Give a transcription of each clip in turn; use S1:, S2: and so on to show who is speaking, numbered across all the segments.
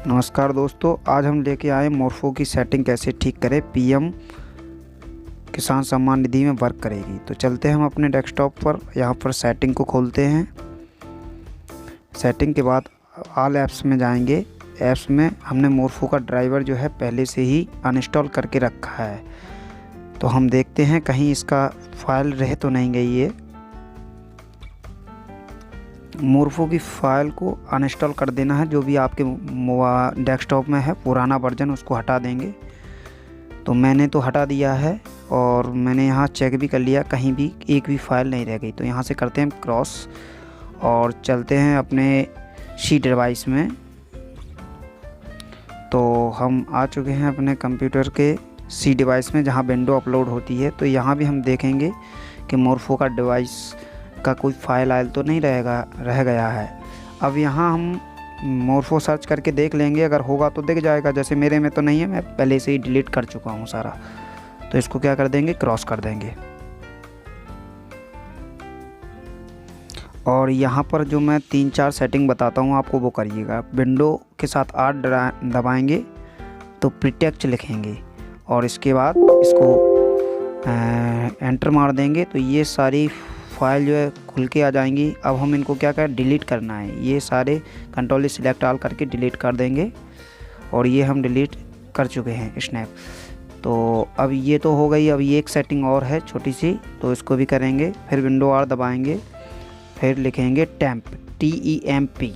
S1: नमस्कार दोस्तों, आज हम लेके आए मोरफो की सेटिंग कैसे ठीक करें। पीएम किसान सम्मान निधि में वर्क करेगी। तो चलते हैं हम अपने डेस्कटॉप पर, यहाँ पर सेटिंग को खोलते हैं। सेटिंग के बाद ऑल ऐप्स में जाएंगे। ऐप्स में हमने मोरफो का ड्राइवर जो है पहले से ही अनइंस्टॉल करके रखा है। तो हम देखते हैं कहीं इसका फाइल रह तो नहीं गई है। मोरफो की फ़ाइल को अनइंस्टॉल कर देना है। जो भी आपके डेस्कटॉप में है पुराना वर्जन, उसको हटा देंगे। तो मैंने तो हटा दिया है और मैंने यहाँ चेक भी कर लिया, कहीं भी एक भी फाइल नहीं रह गई। तो यहाँ से करते हैं क्रॉस और चलते हैं अपने सी डिवाइस में। तो हम आ चुके हैं अपने कंप्यूटर के सी डिवाइस में, जहाँ विंडो अपलोड होती है। तो यहाँ भी हम देखेंगे कि मोरफो का डिवाइस का कोई फाइल आयल तो नहीं रह गया है। अब यहाँ हम मोरफो सर्च करके देख लेंगे, अगर होगा तो दिख जाएगा। जैसे मेरे में तो नहीं है, मैं पहले से ही डिलीट कर चुका हूँ सारा। तो इसको क्या कर देंगे, क्रॉस कर देंगे। और यहाँ पर जो मैं 3-4 सेटिंग बताता हूँ आपको, वो करिएगा। विंडो के साथ 8 दबाएंगे तो प्रीटेक्स्ट लिखेंगे और इसके बाद इसको एंटर मार देंगे। तो ये सारी फाइल जो है खुल के आ जाएंगी। अब हम इनको क्या करें, डिलीट करना है। ये सारे कंट्रोल सिलेक्ट ऑल करके डिलीट कर देंगे और ये हम डिलीट कर चुके हैं स्नैप। तो अब ये तो हो गई। अब ये एक सेटिंग और है छोटी सी, तो इसको भी करेंगे। फिर विंडो आर दबाएंगे, फिर लिखेंगे टेम्प TEMP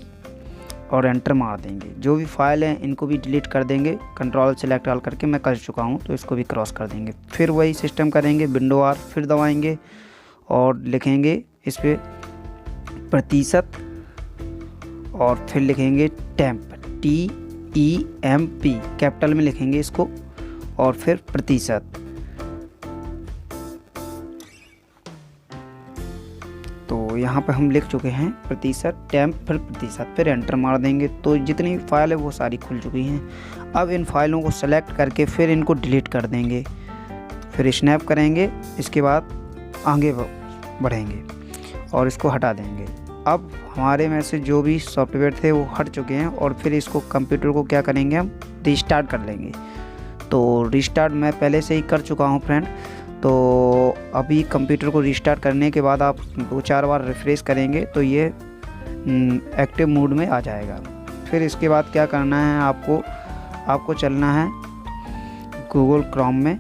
S1: और एंटर मार देंगे। जो भी फाइल हैं इनको भी डिलीट कर देंगे। कंट्रोल सेलेक्ट ऑल करके मैं कर चुका हूँ, तो इसको भी क्रॉस कर देंगे। फिर वही सिस्टम करेंगे, विंडो आर फिर दबाएंगे और लिखेंगे इस पे प्रतिशत और फिर लिखेंगे टेम्प TEMP कैपिटल में लिखेंगे इसको और फिर प्रतिशत। तो यहाँ पे हम लिख चुके हैं प्रतिशत टेम्प फिर प्रतिशत, फिर एंटर मार देंगे। तो जितनी भी फाइल है वो सारी खुल चुकी हैं। अब इन फाइलों को सेलेक्ट करके फिर इनको डिलीट कर देंगे, फिर स्नैप करेंगे। इसके बाद आगे बढ़ेंगे और इसको हटा देंगे। अब हमारे में से जो भी सॉफ्टवेयर थे वो हट चुके हैं और फिर इसको कंप्यूटर को क्या करेंगे, हम रीस्टार्ट कर लेंगे। तो रीस्टार्ट मैं पहले से ही कर चुका हूँ फ्रेंड। तो अभी कंप्यूटर को रीस्टार्ट करने के बाद आप 2-4 बार रिफ्रेश करेंगे तो ये एक्टिव मोड में आ जाएगा। फिर इसके बाद क्या करना है, आपको चलना है गूगल क्रोम में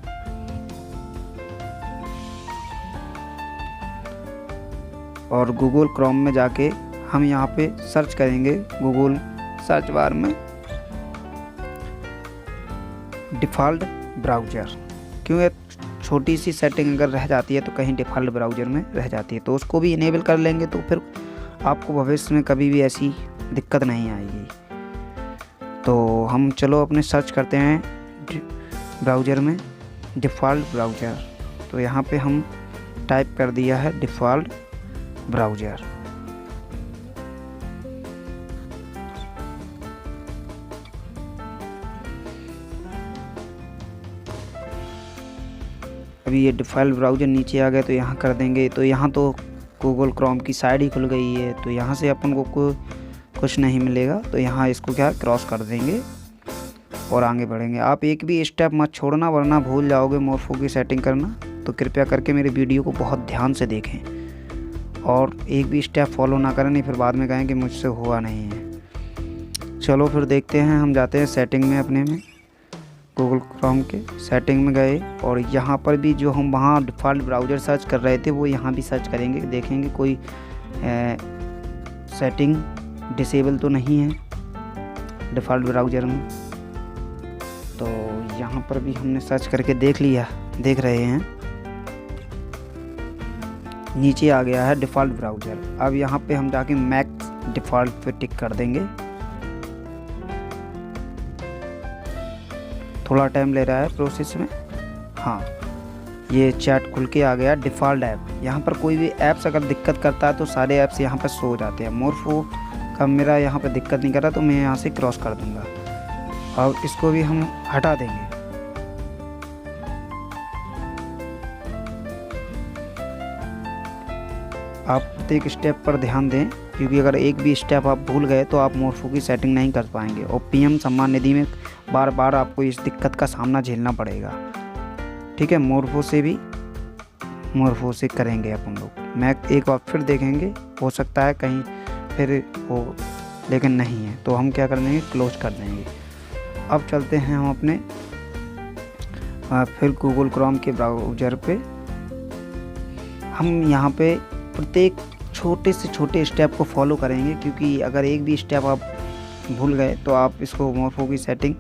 S1: और गूगल क्रोम में जाके हम यहाँ पे सर्च करेंगे गूगल सर्च बार में डिफ़ॉल्ट ब्राउज़र। क्यों, एक छोटी सी सेटिंग अगर रह जाती है तो कहीं डिफ़ॉल्ट ब्राउज़र में रह जाती है, तो उसको भी इनेबल कर लेंगे। तो फिर आपको भविष्य में कभी भी ऐसी दिक्कत नहीं आएगी। तो हम चलो अपने सर्च करते हैं ब्राउज़र में डिफ़ॉल्ट ब्राउज़र। तो यहाँ पे हम टाइप कर दिया है डिफ़ॉल्ट ब्राउज़र। अभी ये डिफ़ॉल्ट ब्राउज़र नीचे आ गया, तो यहाँ कर देंगे। तो यहाँ तो गूगल क्रोम की साइड ही खुल गई है, तो यहाँ से अपन को कुछ नहीं मिलेगा। तो यहाँ इसको क्या क्रॉस कर देंगे और आगे बढ़ेंगे। आप एक भी स्टेप मत छोड़ना, वरना भूल जाओगे मोरफो की सेटिंग करना। तो कृपया करके मेरे वीडियो को बहुत ध्यान से देखें और एक भी स्टेप फॉलो ना करें, नहीं फिर बाद में कहें कि मुझसे हुआ नहीं है। चलो फिर देखते हैं। हम जाते हैं सेटिंग में, अपने में गूगल क्रोम के सेटिंग में गए और यहाँ पर भी जो हम वहाँ डिफ़ॉल्ट ब्राउज़र सर्च कर रहे थे वो यहाँ भी सर्च करेंगे। देखेंगे कोई सेटिंग डिसेबल तो नहीं है डिफ़ॉल्ट ब्राउज़र में। तो यहाँ पर भी हमने सर्च करके देख लिया, देख रहे हैं नीचे आ गया है डिफ़ॉल्ट ब्राउज़र। अब यहाँ पे हम जाके मैक्स डिफ़ॉल्ट पे टिक कर देंगे। थोड़ा टाइम ले रहा है प्रोसेस में। हाँ, ये चैट खुल के आ गया डिफ़ॉल्ट ऐप। यहाँ पर कोई भी ऐप्स अगर दिक्कत करता है तो सारे ऐप्स यहाँ पर शो हो जाते हैं। मोरफो का मेरा यहाँ पर दिक्कत नहीं कर रहा, तो मैं यहाँ से क्रॉस कर दूँगा। अब इसको भी हम हटा देंगे। आप प्रत्येक स्टेप पर ध्यान दें क्योंकि अगर एक भी स्टेप आप भूल गए तो आप मोरफो की सेटिंग नहीं कर पाएंगे और पीएम सम्मान निधि में बार बार आपको इस दिक्कत का सामना झेलना पड़ेगा। ठीक है, मोरफो से करेंगे अपन लोग। मैं एक बार फिर देखेंगे, हो सकता है कहीं फिर हो, लेकिन नहीं है तो हम क्या कर देंगे, क्लोज कर देंगे। अब चलते हैं हम अपने फिर गूगल क्रोम के ब्राउज़र पे। हम यहाँ पे प्रत्येक छोटे से छोटे स्टेप को फॉलो करेंगे, क्योंकि अगर एक भी स्टेप आप भूल गए तो आप इसको मोरफो की सेटिंग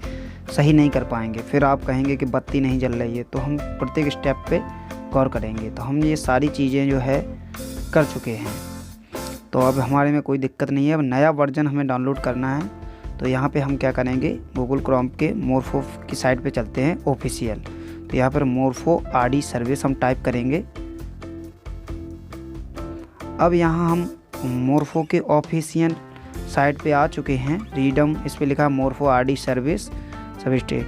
S1: सही नहीं कर पाएंगे। फिर आप कहेंगे कि बत्ती नहीं जल रही है, तो हम प्रत्येक स्टेप पे गौर करेंगे। तो हम ये सारी चीज़ें जो है कर चुके हैं, तो अब हमारे में कोई दिक्कत नहीं है। अब नया वर्जन हमें डाउनलोड करना है, तो यहाँ पे हम क्या करेंगे, गूगल क्रोम के मोरफो की साइट पे चलते हैं ऑफिशियल। तो यहाँ पर मोरफो आरडी सर्विस हम टाइप करेंगे। अब यहाँ हम मोरफो के ऑफिशियल साइट पे आ चुके हैं। रीडम इस पे लिखा है मोरफो आरडी सर्विस सबस्टे,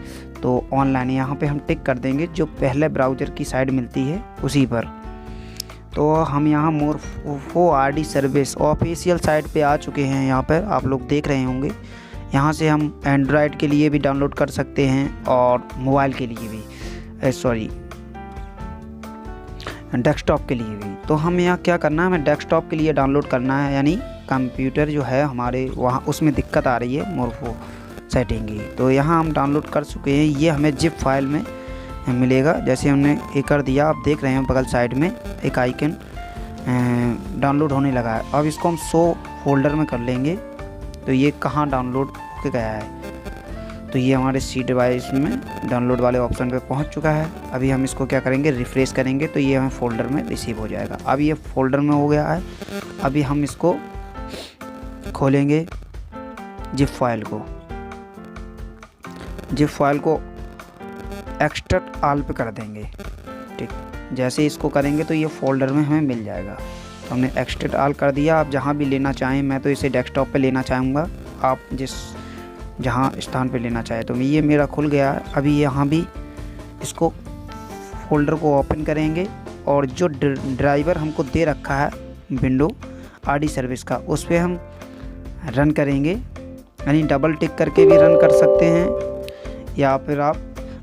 S1: तो ऑनलाइन यहाँ पे हम टिक कर देंगे। जो पहले ब्राउज़र की साइट मिलती है उसी पर। तो हम यहाँ Morpho RD service official site पे आ चुके हैं। यहाँ पर आप लोग देख रहे होंगे, यहाँ से हम एंड्रॉयड के लिए भी डाउनलोड कर सकते हैं और मोबाइल के लिए भी, डेस्कटॉप के लिए भी। तो हम यहाँ क्या करना है, हमें डेस्कटॉप के लिए डाउनलोड करना है, यानी कंप्यूटर जो है हमारे वहाँ उसमें दिक्कत आ रही है मोरफो सेटिंग की। तो यहाँ हम डाउनलोड कर चुके हैं। ये हमें जिप फाइल में मिलेगा। जैसे हमने ये कर दिया, आप देख रहे हैं बगल साइड में एक आइकन डाउनलोड होने लगा है। अब इसको हम 100 फोल्डर में कर लेंगे। तो ये कहाँ डाउनलोड हो गया है, तो ये हमारे सी डिवाइस में डाउनलोड वाले ऑप्शन पे पहुंच चुका है। अभी हम इसको क्या करेंगे, रिफ्रेश करेंगे तो ये हमें फ़ोल्डर में रिसीव हो जाएगा। अब ये फ़ोल्डर में हो गया है। अभी हम इसको खोलेंगे, जिप फाइल को एक्सट्रैक्ट ऑल पे कर देंगे। ठीक, जैसे इसको करेंगे तो ये फ़ोल्डर में हमें मिल जाएगा। तो हमने एक्सट्रैक्ट ऑल कर दिया। आप जहाँ भी लेना चाहें, मैं तो इसे डेस्कटॉप पे लेना चाहूँगा, आप जहाँ स्थान पे लेना चाहे। तो ये मेरा खुल गया है। अभी यहाँ भी इसको फोल्डर को ओपन करेंगे और जो ड्राइवर हमको दे रखा है विंडो आरडी सर्विस का, उस पर हम रन करेंगे। यानी डबल टिक करके भी रन कर सकते हैं, या फिर आप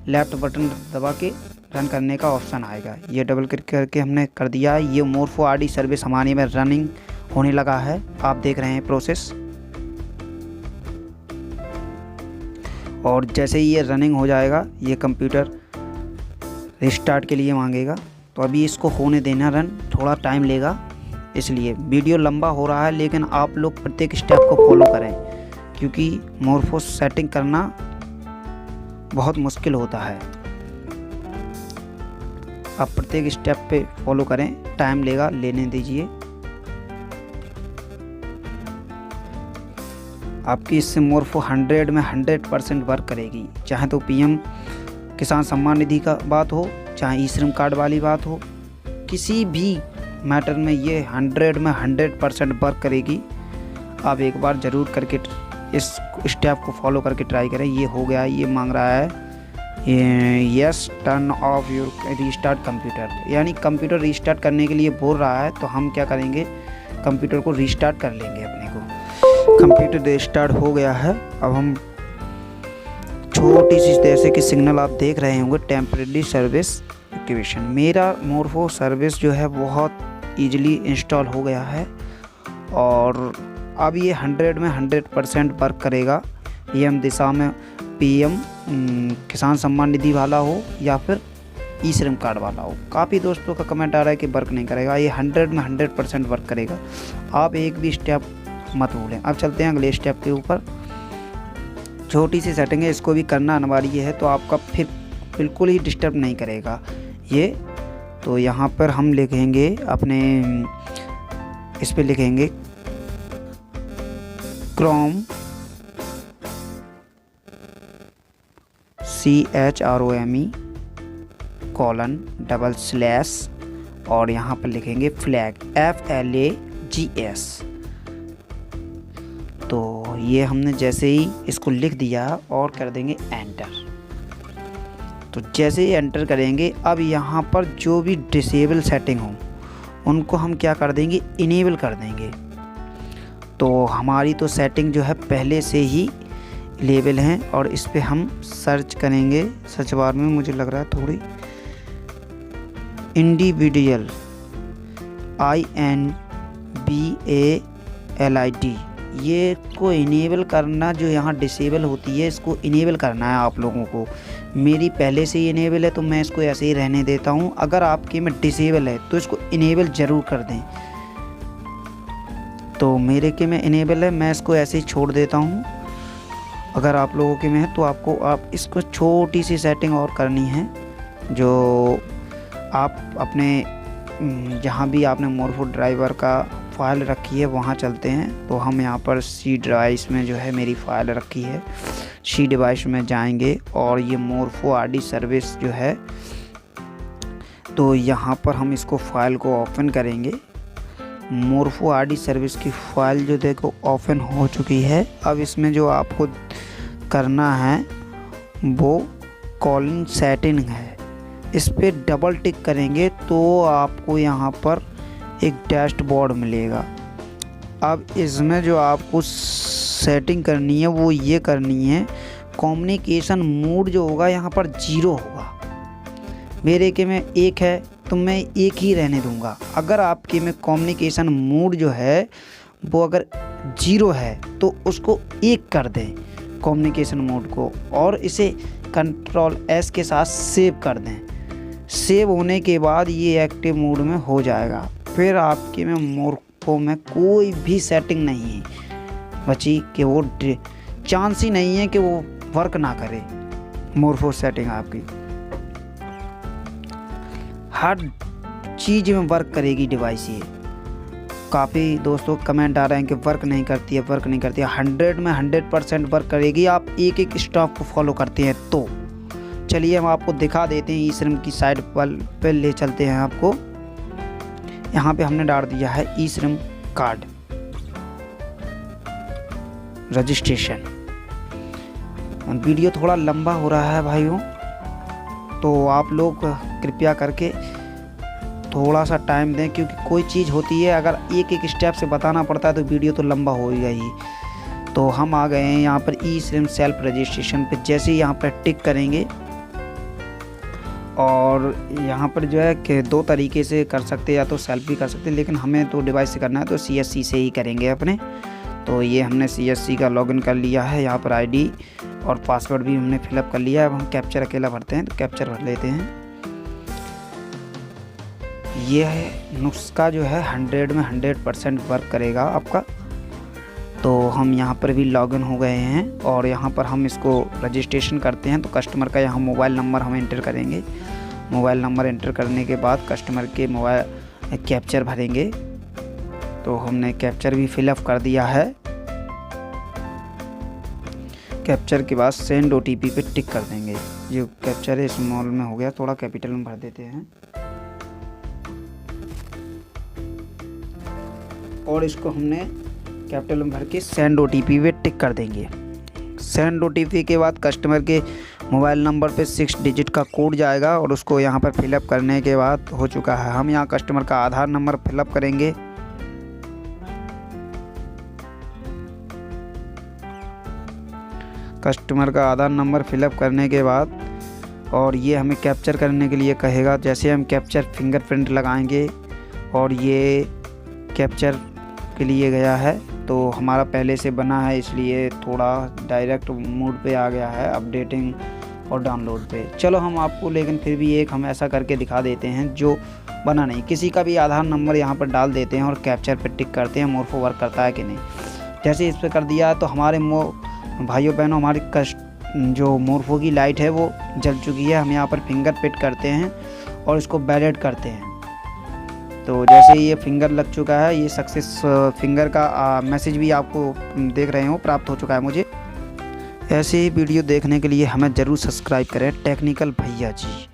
S1: लेफ्ट बटन दबा के रन करने का ऑप्शन आएगा। ये डबल क्लिक करके हमने कर दिया है। ये मोरफो आरडी सर्विस हमारे में रनिंग होने लगा है, आप देख रहे हैं प्रोसेस। और जैसे ही ये रनिंग हो जाएगा, ये कंप्यूटर रिस्टार्ट के लिए मांगेगा। तो अभी इसको होने देना रन, थोड़ा टाइम लेगा, इसलिए वीडियो लंबा हो रहा है। लेकिन आप लोग प्रत्येक स्टेप को फॉलो करें, क्योंकि मोरफो सेटिंग करना बहुत मुश्किल होता है। आप प्रत्येक स्टेप पे फॉलो करें, टाइम लेगा, लेने दीजिए। आपकी इससे मोरफो 100 में 100% वर्क करेगी। चाहे तो पीएम किसान सम्मान निधि का बात हो, चाहे ई श्रम कार्ड वाली बात हो, किसी भी मैटर में ये 100 में 100% वर्क करेगी। आप एक बार ज़रूर करके इस स्टेप को फॉलो करके ट्राई करें। ये हो गया, ये मांग रहा है yes turn off your restart computer, यानी कंप्यूटर रीस्टार्ट करने के लिए बोल रहा है। तो हम क्या करेंगे, कंप्यूटर को रीस्टार्ट कर लेंगे अपने को। कंप्यूटर रीस्टार्ट हो गया है। अब हम छोटी सी जैसे कि सिग्नल आप देख रहे होंगे, टेम्परेरी सर्विस एक्टिवेशन। मेरा मोरफो सर्विस जो है बहुत ईजिली इंस्टॉल हो गया है और अब ये 100 में 100% वर्क करेगा। ये हम दिशा में पीएम किसान सम्मान निधि वाला हो या फिर ई श्रम कार्ड वाला हो। काफ़ी दोस्तों का कमेंट आ रहा है कि वर्क नहीं करेगा। ये 100 में 100% वर्क करेगा। आप एक भी स्टेप मत भूलें। अब चलते हैं अगले स्टेप के ऊपर। छोटी सी सेटिंग है, इसको भी करना अनिवार्य है, तो आपका फिर बिल्कुल ही डिस्टर्ब नहीं करेगा ये। तो यहाँ पर हम लिखेंगे अपने, इस पर लिखेंगे क्रोम CHROME:/ और यहाँ पर लिखेंगे फ्लैग FLAGS। तो ये हमने जैसे ही इसको लिख दिया और कर देंगे एंटर। तो जैसे ही एंटर करेंगे, अब यहाँ पर जो भी डिसेबल सेटिंग हो उनको हम क्या कर देंगे, इनेबल कर देंगे। तो हमारी तो सेटिंग जो है पहले से ही लेवल है, और इस पे हम सर्च करेंगे। सर्च बार में मुझे लग रहा है थोड़ी इंडिविजुअल INVALID, ये को इनेबल करना, जो यहाँ डिसेबल होती है इसको इनेबल करना है आप लोगों को। मेरी पहले से ही इनेबल है तो मैं इसको ऐसे ही रहने देता हूँ। अगर आपके में डिसेबल है तो इसको इनेबल ज़रूर कर दें। तो मेरे के में इनेबल है, मैं इसको ऐसे ही छोड़ देता हूँ। अगर आप लोगों के में है तो आप इसको छोटी सी सेटिंग और करनी है, जो आप अपने जहाँ भी आपने मोरफो ड्राइवर का फ़ाइल रखी है वहाँ चलते हैं। तो हम यहाँ पर सी डिवाइस में जो है मेरी फ़ाइल रखी है, सी डिवाइस में जाएंगे और ये मोरफो RD सर्विस जो है, तो यहाँ पर हम इसको फ़ाइल को ओपन करेंगे। मोरफो RD सर्विस की फ़ाइल जो देखो ओपन हो चुकी है। अब इसमें जो आपको करना है वो कॉलिंग सेटिंग है, इस पे डबल टिक करेंगे तो आपको यहाँ पर एक डैशबोर्ड मिलेगा। अब इसमें जो आपको सेटिंग करनी है वो ये करनी है, कम्युनिकेशन मोड जो होगा यहाँ पर 0 होगा। मेरे के में 1 है तो मैं 1 ही रहने दूंगा। अगर आपके में कम्युनिकेशन मोड जो है वो अगर 0 है तो उसको 1 कर दें कम्युनिकेशन मोड को, और इसे कंट्रोल S के साथ सेव कर दें। सेव होने के बाद ये एक्टिव मोड में हो जाएगा। फिर आपके में मोरफो में कोई भी सेटिंग नहीं है बची कि वो चांस ही नहीं है कि वो वर्क ना करे। मोरफो सेटिंग आपकी हर चीज़ में वर्क करेगी डिवाइस। ये काफ़ी दोस्तों कमेंट आ रहे हैं कि वर्क नहीं करती है, वर्क नहीं करती है। 100 में 100% वर्क करेगी, आप एक एक स्टेप को फॉलो करते हैं तो। चलिए हम आपको दिखा देते हैं। eSIM की साइड पर ले चलते हैं आपको। यहाँ पे हमने डाल दिया है eSIM कार्ड रजिस्ट्रेशन। वीडियो थोड़ा लंबा हो रहा है भाइयों, तो आप लोग कृपया करके थोड़ा सा टाइम दें, क्योंकि कोई चीज़ होती है अगर एक एक स्टेप से बताना पड़ता है तो वीडियो तो लंबा होगा ही। तो हम आ गए हैं यहाँ पर eSIM सेल्फ रजिस्ट्रेशन पे। जैसे ही यहाँ पर टिक करेंगे, और यहाँ पर जो है कि 2 तरीके से कर सकते हैं, या तो सेल्फ भी कर सकते हैं, लेकिन हमें तो डिवाइस से करना है तो CSC से ही करेंगे अपने। तो ये हमने CSC का लॉगिन कर लिया है। यहाँ पर ID और पासवर्ड भी हमने फिलअप कर लिया है। अब हम कैप्चर अकेला भरते हैं, तो कैप्चर भर लेते हैं। ये है नुस्खा जो है 100 में 100% वर्क करेगा आपका। तो हम यहाँ पर भी लॉगिन हो गए हैं और यहाँ पर हम इसको रजिस्ट्रेशन करते हैं। तो कस्टमर का यहाँ मोबाइल नंबर हम एंटर करेंगे। मोबाइल नंबर एंटर करने के बाद कस्टमर के मोबाइल कैप्चर भरेंगे। तो हमने कैप्चर भी फिलअप कर दिया है। कैप्चर के बाद सेंड OTP पे टिक कर देंगे। जो कैप्चर है स्मॉल में हो गया, थोड़ा कैपिटल में भर देते हैं और इसको हमने कैपिटल में भर के सेंड OTP पे टिक कर देंगे। सेंड OTP के बाद कस्टमर के मोबाइल नंबर पे 6 डिजिट का कोड जाएगा और उसको यहाँ पर फिलअप करने के बाद हो चुका है। हम यहाँ कस्टमर का आधार नंबर फिलअप करेंगे। कस्टमर का आधार नंबर फिलअप करने के बाद और ये हमें कैप्चर करने के लिए कहेगा। जैसे हम कैप्चर फिंगरप्रिंट लगाएंगे और ये कैप्चर के लिए गया है, तो हमारा पहले से बना है इसलिए थोड़ा डायरेक्ट मोड पे आ गया है, अपडेटिंग और डाउनलोड पे। चलो हम आपको लेकिन फिर भी एक हम ऐसा करके दिखा देते हैं जो बना नहीं। किसी का भी आधार नंबर यहाँ पर डाल देते हैं और कैप्चर पे टिक करते हैं मोरफो वर्क करता है कि नहीं। जैसे इस पर कर दिया तो हमारे भाइयों बहनों हमारी जो मोरफो की लाइट है वो जल चुकी है। हम यहाँ पर फिंगर प्रिंट करते हैं और इसको वैलिडेट करते हैं। तो जैसे ये फिंगर लग चुका है, ये सक्सेस फिंगर का मैसेज भी आपको देख रहे हो प्राप्त हो चुका है मुझे। ऐसे ही वीडियो देखने के लिए हमें ज़रूर सब्सक्राइब करें टेक्निकल भैया जी।